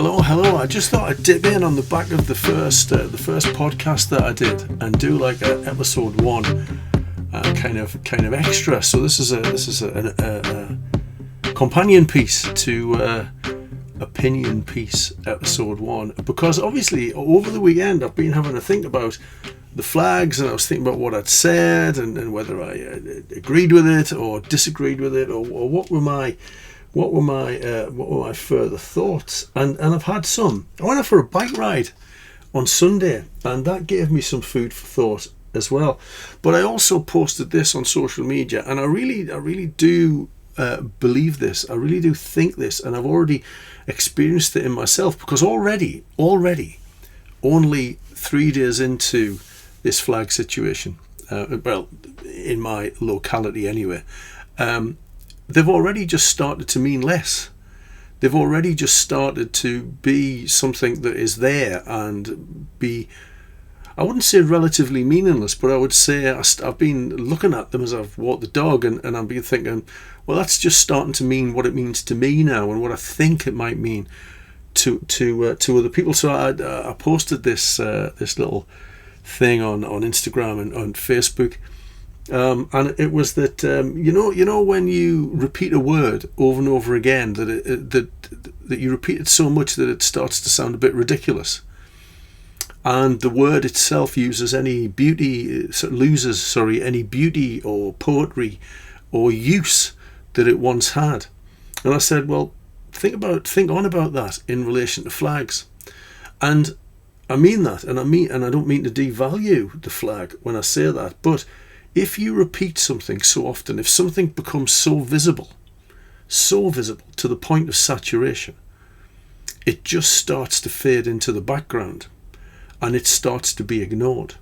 Hello. I just thought I'd dip in on the back of the first podcast that I did and do like a episode 1 kind of extra. So this is a companion piece to opinion piece episode 1, because obviously over the weekend I've been having to think about the flags, and I was thinking about what I'd said and whether I agreed with it or disagreed with it, or what were my further thoughts, and I've had some. I went out for a bike ride on Sunday, and that gave me some food for thought as well. But I also posted this on social media, and I really do believe this. I really do think this, and I've already experienced it in myself, because already only 3 days into this flag situation, well, in my locality anyway, they've already just started to mean less. They've already just started to be something that is there and be, I wouldn't say relatively meaningless, but I would say I've been looking at them as I've walked the dog, and I've been thinking, well, that's just starting to mean what it means to me now, and what I think it might mean to other people. So I posted this little thing on Instagram and on Facebook. And it was that you know when you repeat a word over and over again, that you repeat it so much that it starts to sound a bit ridiculous, and the word itself loses any beauty or poetry or use that it once had. And I said, well, think on about that in relation to flags. And I mean that, and I don't mean to devalue the flag when I say that, but if you repeat something so often, if something becomes so visible to the point of saturation, it just starts to fade into the background, and it starts to be ignored.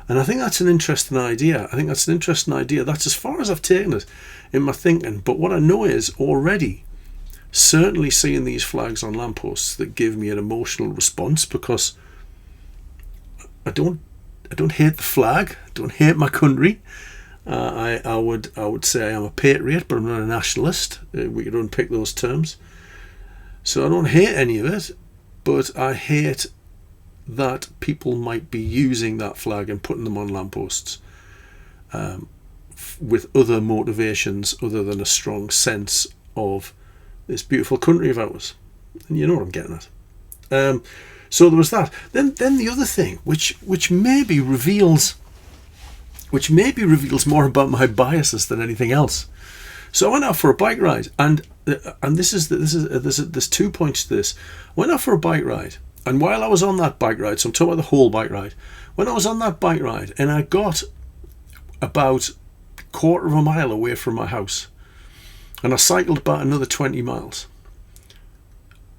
And I think that's an interesting idea. That's as far as I've taken it in my thinking. But what I know is already, certainly seeing these flags on lampposts, that give me an emotional response, because I don't hate the flag. I don't hate my country. I would say I am a patriot, but I'm not a nationalist. We could unpick those terms. So I don't hate any of it, but I hate that people might be using that flag and putting them on lampposts with other motivations other than a strong sense of this beautiful country of ours. And you know what I'm getting at. So there was that. Then the other thing, which maybe reveals more about my biases than anything else. So I went out for a bike ride, and there's 2 points to this. I went out for a bike ride, and while I was on that bike ride, so I'm talking about the whole bike ride. When I was on that bike ride, and I got about a quarter of a mile away from my house, and I cycled about another 20 miles.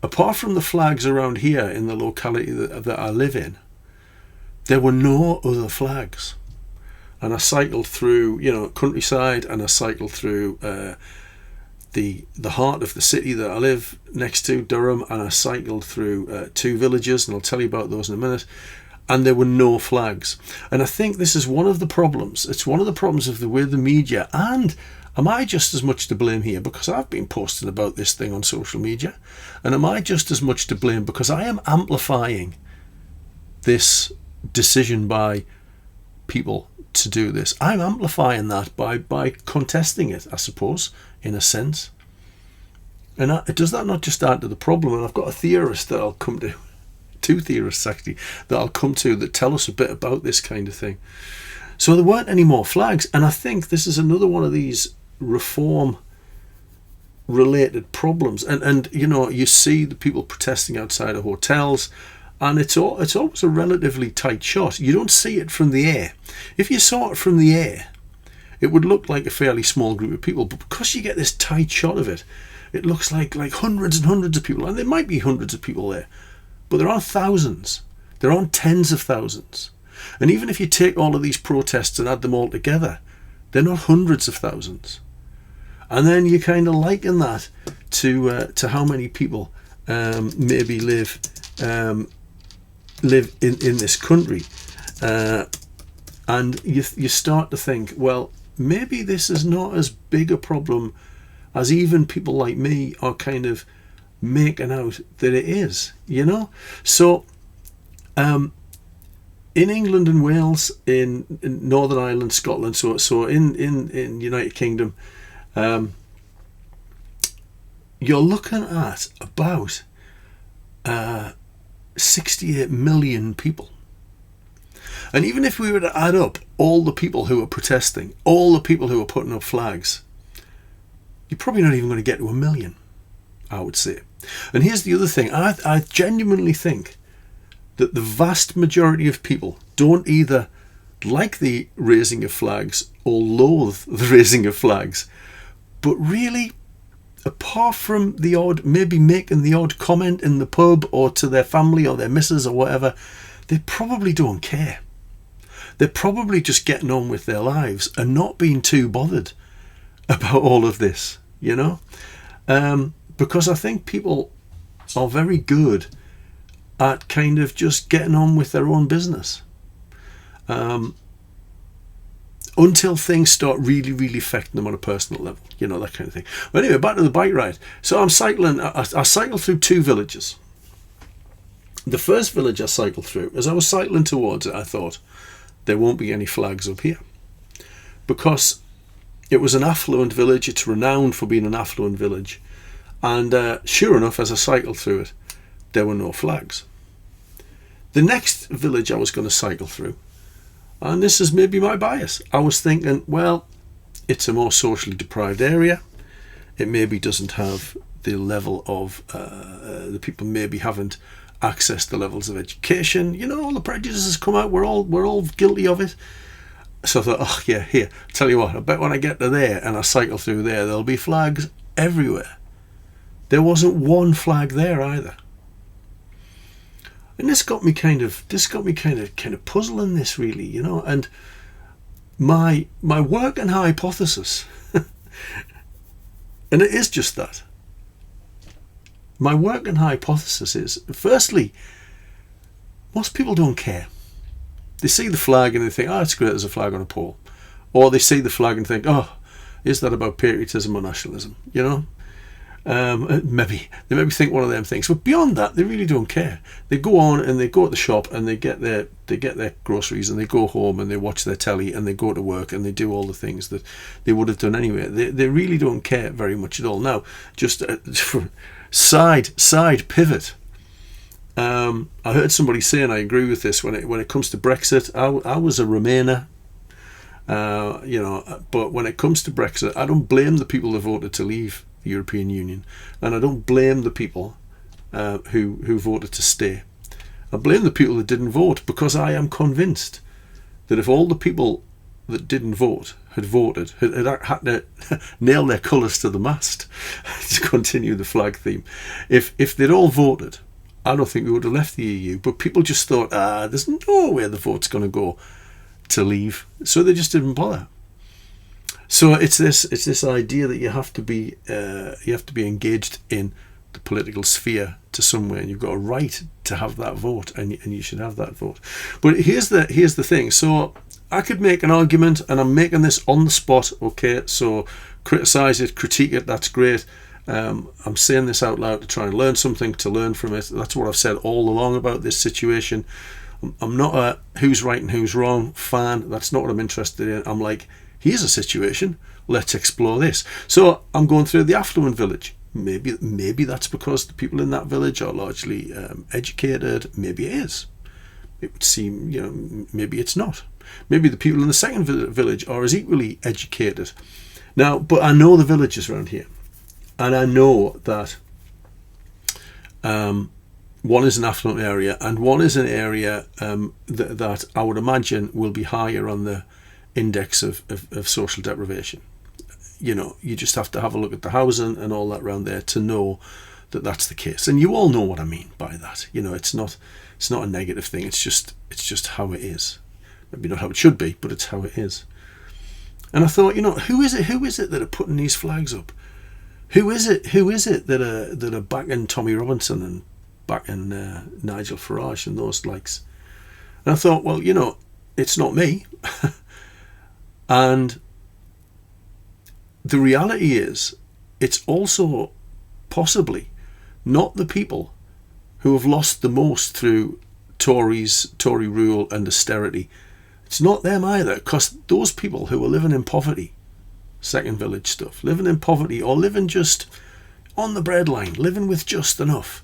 Apart from the flags around here in the locality that I live in, there were no other flags. And I cycled through, countryside, and I cycled through the heart of the city that I live next to, Durham, and I cycled through 2 villages, and I'll tell you about those in a minute. And there were no flags. And I think this is one of the problems. It's one of the problems of the way the media, and am I just as much to blame here because I've been posting about this thing on social media? And am I just as much to blame because I am amplifying this decision by people to do this? I'm amplifying that by contesting it, I suppose, in a sense. And does that not just add to the problem? And I've got a theorist that I'll come to, 2 theorists actually, that I'll come to that tell us a bit about this kind of thing. So there weren't any more flags, and I think this is another one of these reform related problems, and you see the people protesting outside of hotels, and it's always a relatively tight shot. You don't see it from the air. If you saw it from the air, it would look like a fairly small group of people, but because you get this tight shot of it, it looks like hundreds and hundreds of people, and there might be hundreds of people there, but there aren't thousands, there aren't tens of thousands. And even if you take all of these protests and add them all together, they're not hundreds of thousands. And then you kind of liken that to how many people maybe live in this country, and you start to think, well, maybe this is not as big a problem as even people like me are kind of making out that it is, you know. So in England and Wales, in Northern Ireland, Scotland, so in United Kingdom, you're looking at about 68 million people. And even if we were to add up all the people who are protesting, all the people who are putting up flags, you're probably not even going to get to 1 million, I would say. And here's the other thing. I genuinely think that the vast majority of people don't either like the raising of flags or loathe the raising of flags, but really, apart from the odd, maybe making the odd comment in the pub or to their family or their missus or whatever, they probably don't care. They're probably just getting on with their lives and not being too bothered about all of this, you know? Because I think people are very good at kind of just getting on with their own business. Until things start really, really affecting them on a personal level, you know, that kind of thing. But anyway, back to the bike ride. So I'm cycling, I cycled through 2 villages. The first village I cycled through, as I was cycling towards it, I thought, there won't be any flags up here. Because it was an affluent village, it's renowned for being an affluent village. And sure enough, as I cycled through it, there were no flags. The next village I was going to cycle through, and this is maybe my bias, I was thinking, well, it's a more socially deprived area. It maybe doesn't have the level of, the people maybe haven't accessed the levels of education. You know, all the prejudices come out. We're all guilty of it. So I thought, oh yeah, here, tell you what, I bet when I get to there and I cycle through there, there'll be flags everywhere. There wasn't one flag there either. And this got me kind of puzzling this, really, you know. And my working hypothesis, and it is just that. My working hypothesis is, firstly, most people don't care. They see the flag and they think, oh, it's great, there's a flag on a pole. Or they see the flag and think, oh, is that about patriotism or nationalism? You know? Maybe they maybe think one of them things, but beyond that, they really don't care. They go on and they go to the shop and they get their groceries and they go home and they watch their telly and they go to work and they do all the things that they would have done anyway. They really don't care very much at all. Now, just side pivot. I heard somebody say, and I agree with this, when it comes to Brexit, I was a Remainer. You know, but when it comes to Brexit, I don't blame the people that voted to leave the European Union, and I don't blame the people who voted to stay. I blame the people that didn't vote, because I am convinced that if all the people that didn't vote had voted, had to nail their colours to the mast to continue the flag theme, if they'd all voted, I don't think we would have left the EU. But people just thought, there's no way the vote's going to go to leave, so they just didn't bother. So it's this idea that you have to be engaged in the political sphere to somewhere, and you've got a right to have that vote, and you should have that vote. But here's the thing. So I could make an argument, and I'm making this on the spot. Okay, so criticize it, critique it. That's great. I'm saying this out loud to try and learn something, to learn from it. That's what I've said all along about this situation. I'm not a who's right and who's wrong fan. That's not what I'm interested in. I'm like, here's a situation, let's explore this. So I'm going through the affluent village. Maybe that's because the people in that village are largely educated. Maybe it is. It would seem, you know, maybe it's not. Maybe the people in the second village are as equally educated. Now, but I know the villages around here, and I know that one is an affluent area, and one is an area that I would imagine will be higher on the index of social deprivation. You know, you just have to have a look at the housing and all that around there to know that that's the case. And you all know what I mean by that. You know, it's not a negative thing. It's just how it is. Maybe not how it should be, but it's how it is. And I thought, you know, who is it that are putting these flags up? Who is it that are backing Tommy Robinson and backing Nigel Farage and those likes? And I thought, well, you know, it's not me. And the reality is, it's also possibly not the people who have lost the most through Tory rule and austerity. It's not them either, because those people who are living in poverty, second village stuff, living in poverty or living just on the breadline, living with just enough,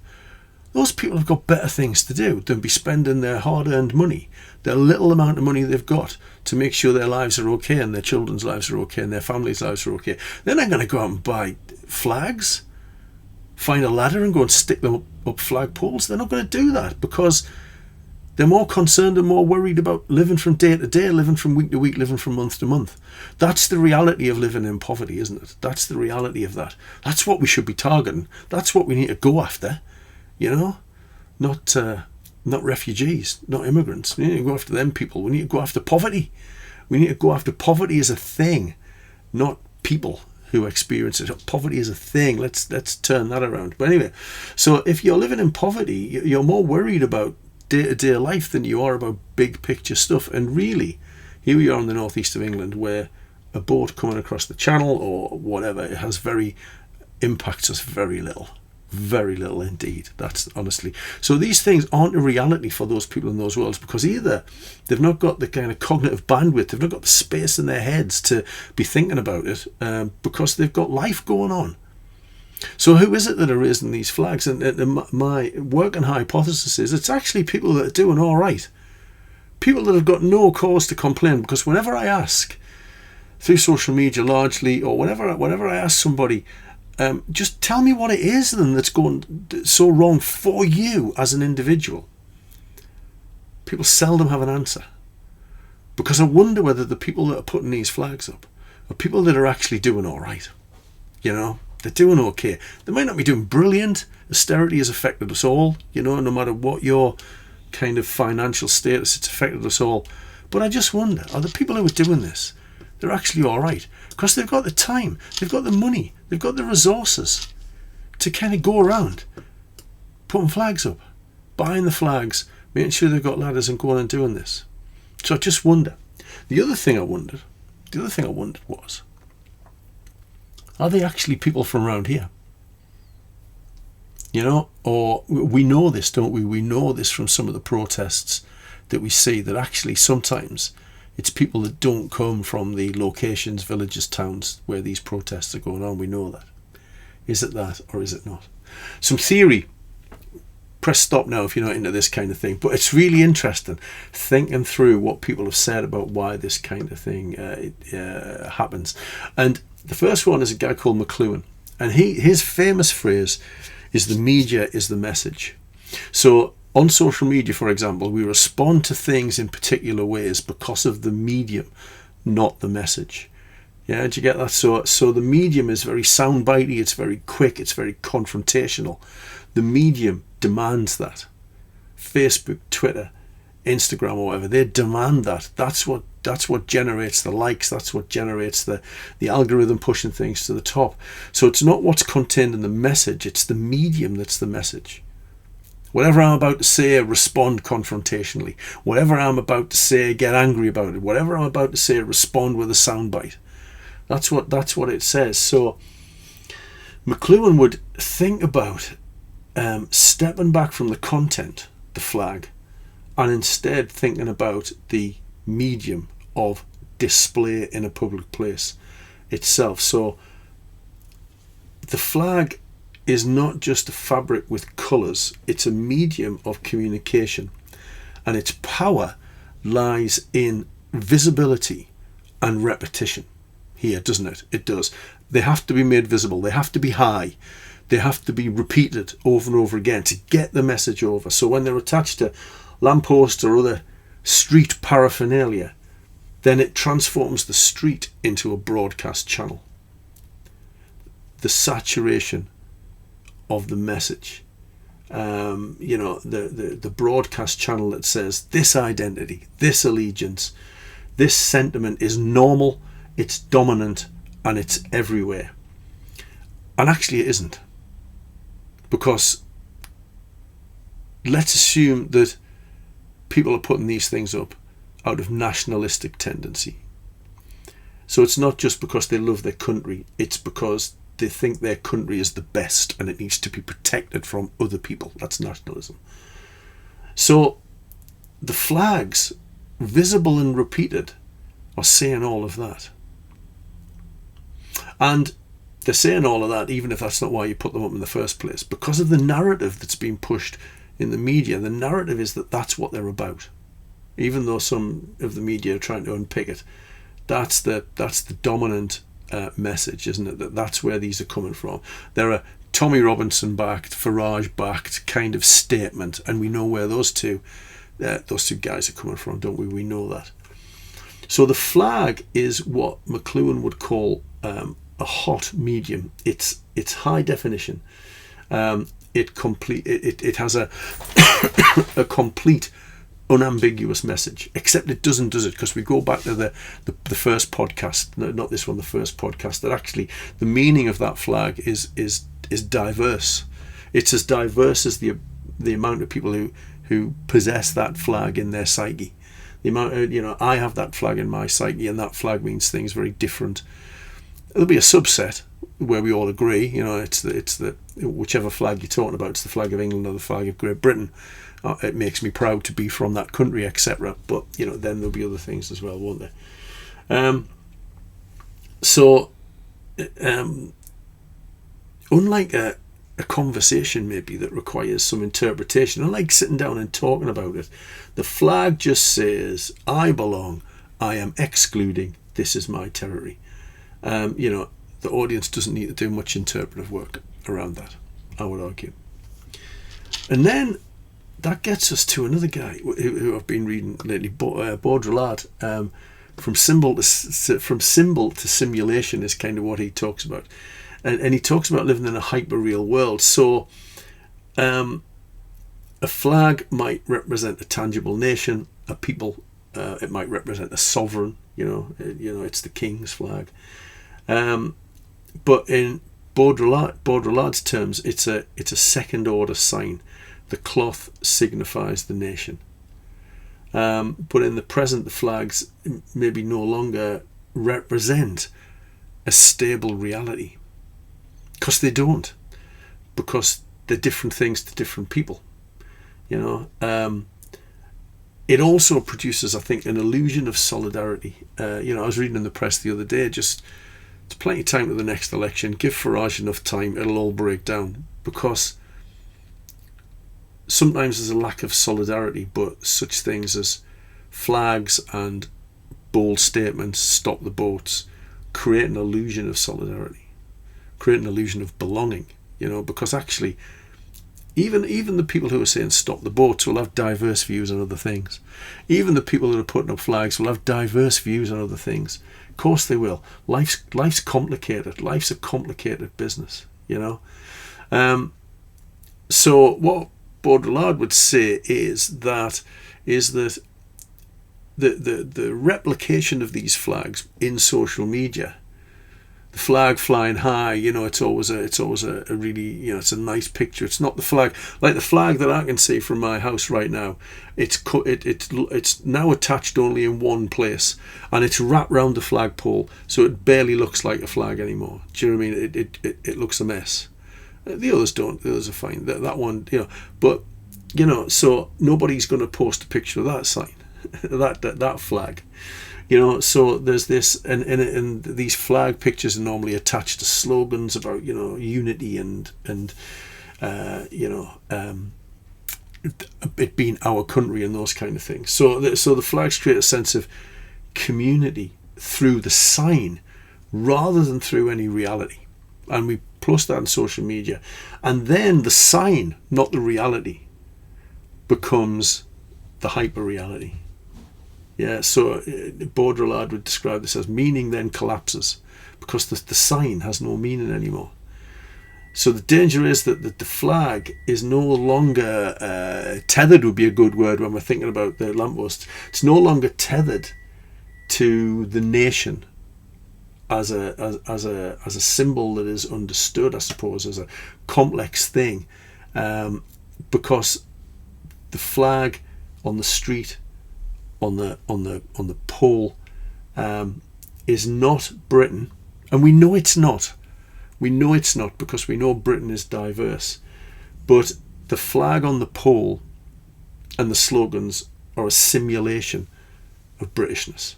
those people have got better things to do than be spending their hard-earned money, their little amount of money they've got, to make sure their lives are okay and their children's lives are okay and their families' lives are okay. They're not going to go out and buy flags, find a ladder and go and stick them up flagpoles. They're not going to do that, because they're more concerned and more worried about living from day to day, living from week to week, living from month to month. That's the reality of living in poverty, isn't it? That's the reality of that. That's what we should be targeting. That's what we need to go after, you know? Not refugees, not immigrants. We need to go after them people. We need to go after poverty. We need to go after poverty as a thing, not people who experience it. Poverty is a thing. Let's turn that around. But anyway, so if you're living in poverty, you're more worried about day-to-day life than you are about big picture stuff. And really, here we are in the northeast of England, where a boat coming across the channel or whatever, it impacts us very little indeed. That's honestly. So these things aren't a reality for those people in those worlds, because either they've not got the kind of cognitive bandwidth, they've not got the space in their heads to be thinking about it, because they've got life going on. So who is it that are raising these flags? And my working hypothesis is it's actually people that are doing all right. People that have got no cause to complain, because whenever I ask, through social media largely, or whenever I ask somebody, just tell me what it is then that's going so wrong for you as an individual, people seldom have an answer. Because I wonder whether the people that are putting these flags up are people that are actually doing all right. You know, they're doing okay. They might not be doing brilliant. Austerity has affected us all, you know, no matter what your kind of financial status, it's affected us all. But I just wonder, are the people who are doing this, they're actually all right? Because they've got the time, they've got the money, they've got the resources to kind of go around putting flags up, buying the flags, making sure they've got ladders and going and doing this. So I just wonder. The other thing I wondered was, are they actually people from around here? You know, or we know this, don't we? We know this from some of the protests that we see, that actually sometimes it's people that don't come from the locations, villages, towns where these protests are going on. We know that. Is it that, or is it not? Some theory. Press stop now if you're not into this kind of thing. But it's really interesting thinking through what people have said about why this kind of thing happens. And the first one is a guy called McLuhan. And his famous phrase is, the media is the message. So on social media, for example, we respond to things in particular ways because of the medium, not the message. Yeah, did you get that? So the medium is very soundbitey, it's very quick, it's very confrontational. The medium demands that. Facebook, Twitter, Instagram, or whatever, they demand that. That's what generates the likes. That's what generates the algorithm pushing things to the top. So it's not what's contained in the message, it's the medium that's the message. Whatever I'm about to say, respond confrontationally. Whatever I'm about to say, get angry about it. Whatever I'm about to say, respond with a soundbite. That's what it says. So McLuhan would think about stepping back from the content, the flag, and instead thinking about the medium of display in a public place itself. So the flag is not just a fabric with colours, it's a medium of communication, and its power lies in visibility and repetition here, doesn't it? It does. They have to be made visible, they have to be high, they have to be repeated over and over again to get the message over. So when they're attached to lampposts or other street paraphernalia, then it transforms the street into a broadcast channel. The saturation of the message, the broadcast channel that says this identity, this allegiance, this sentiment is normal, it's dominant, and it's everywhere. And actually it isn't. Because let's assume that people are putting these things up out of nationalistic tendency. So it's not just because they love their country, it's because they think their country is the best and it needs to be protected from other people. That's nationalism. So the flags, visible and repeated, are saying all of that. And they're saying all of that even if that's not why you put them up in the first place. Because of the narrative that's being pushed in the media, the narrative is that that's what they're about. Even though some of the media are trying to unpick it, that's the dominant message, isn't it? That's where these are coming from. They're a Tommy Robinson backed, Farage backed kind of statement, and we know where those two guys are coming from, don't we? We know that. So the flag is what McLuhan would call a hot medium. It's high definition. It has a a complete, unambiguous message, except it doesn't, does it? Because we go back to the first podcast, not this one, the first podcast, that actually the meaning of that flag is diverse. It's as diverse as the amount of people who possess that flag in their psyche. The amount of, I have that flag in my psyche, and that flag means things very different. There'll be a subset where we all agree, it's the whichever flag you're talking about, it's the flag of England or the flag of Great Britain. It makes me proud to be from that country, etc. But then there'll be other things as well, won't there? Unlike a conversation maybe that requires some interpretation, unlike sitting down and talking about it, the flag just says, I belong, I am excluding, this is my territory. The audience doesn't need to do much interpretive work around that, I would argue. And then that gets us to another guy who I've been reading lately, Baudrillard. From symbol to simulation is kind of what he talks about, and he talks about living in a hyper-real world. So a flag might represent a tangible nation, a people. It might represent a sovereign. It's the king's flag. But in Baudrillard's terms, it's a second order sign. The cloth signifies the nation. But in the present, the flags maybe no longer represent a stable reality. Because they don't. Because they're different things to different people. It also produces, I think, an illusion of solidarity. I was reading in the press the other day, it's plenty of time to the next election. Give Farage enough time, it'll all break down. Because sometimes there's a lack of solidarity, but such things as flags and bold statements, stop the boats, create an illusion of solidarity, create an illusion of belonging, because actually even the people who are saying stop the boats will have diverse views on other things. Even the people that are putting up flags will have diverse views on other things. Of course they will. Life's complicated. Life's a complicated business, So what Baudrillard would say is that the replication of these flags in social media, the flag flying high, it's always a really, it's a nice picture. It's not the flag like the flag that I can see from my house right now. It's now attached only in one place, and it's wrapped round the flagpole, so it barely looks like a flag anymore. Do you know what I mean? It looks a mess. The others don't. The others are fine. That one, but so nobody's going to post a picture of that sign, that flag, So there's this, and these flag pictures are normally attached to slogans about unity and it being our country and those kind of things. So the flags create a sense of community through the sign rather than through any reality. And we post that on social media, and then the sign, not the reality, becomes the hyper reality. So Baudrillard would describe this as meaning then collapses because the sign has no meaning anymore. So the danger is that the flag is no longer tethered, would be a good word when we're thinking about the lamppost. It's no longer tethered to the nation as a symbol that is understood, I suppose, as a complex thing, because the flag on the street, on the pole, is not Britain, and we know it's not. We know it's not, because we know Britain is diverse. But the flag on the pole and the slogans are a simulation of Britishness.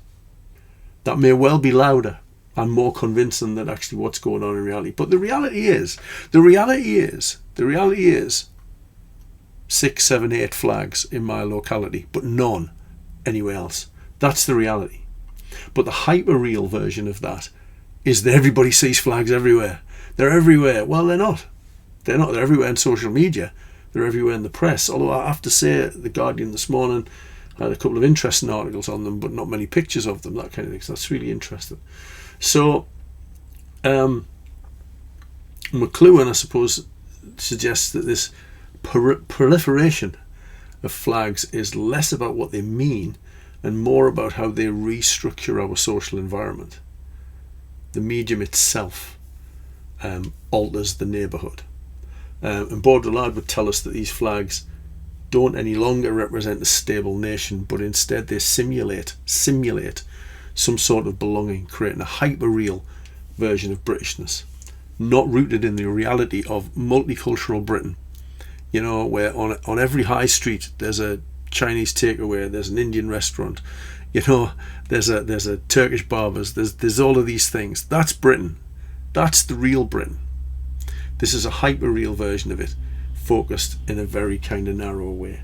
That may well be louder and more convincing than actually what's going on in reality. But the reality is 6, 7, 8 flags in my locality, but none anywhere else. That's the reality. But the hyper-real version of that is that everybody sees flags everywhere. They're everywhere. Well, they're not. They're not. They're everywhere in social media. They're everywhere in the press. Although I have to say, The Guardian this morning had a couple of interesting articles on them, but not many pictures of them, that kind of thing. So that's really interesting. So, McLuhan, I suppose, suggests that this proliferation of flags is less about what they mean and more about how they restructure our social environment. The medium itself alters the neighbourhood. And Baudrillard would tell us that these flags don't any longer represent a stable nation, but instead they simulate some sort of belonging, creating a hyper-real version of Britishness, not rooted in the reality of multicultural Britain. You know, where on every high street there's a Chinese takeaway, there's an Indian restaurant, you know, there's a Turkish barbers, there's all of these things. That's Britain. That's the real Britain. This is a hyper-real version of it, focused in a very kind of narrow way.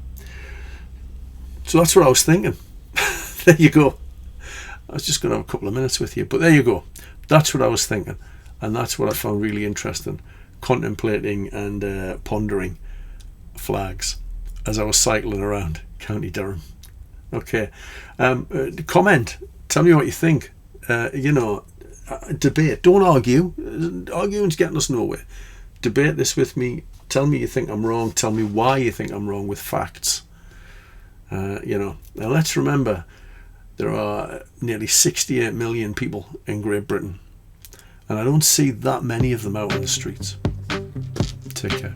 So that's what I was thinking. There you go. I was just going to have a couple of minutes with you, but there you go. That's what I was thinking, and that's what I found really interesting, contemplating and pondering flags as I was cycling around County Durham. Okay, comment. Tell me what you think. Debate. Don't argue. Arguing's getting us nowhere. Debate this with me. Tell me you think I'm wrong. Tell me why you think I'm wrong with facts. Now let's remember there are nearly 68 million people in Great Britain, and I don't see that many of them out on the streets. Take care.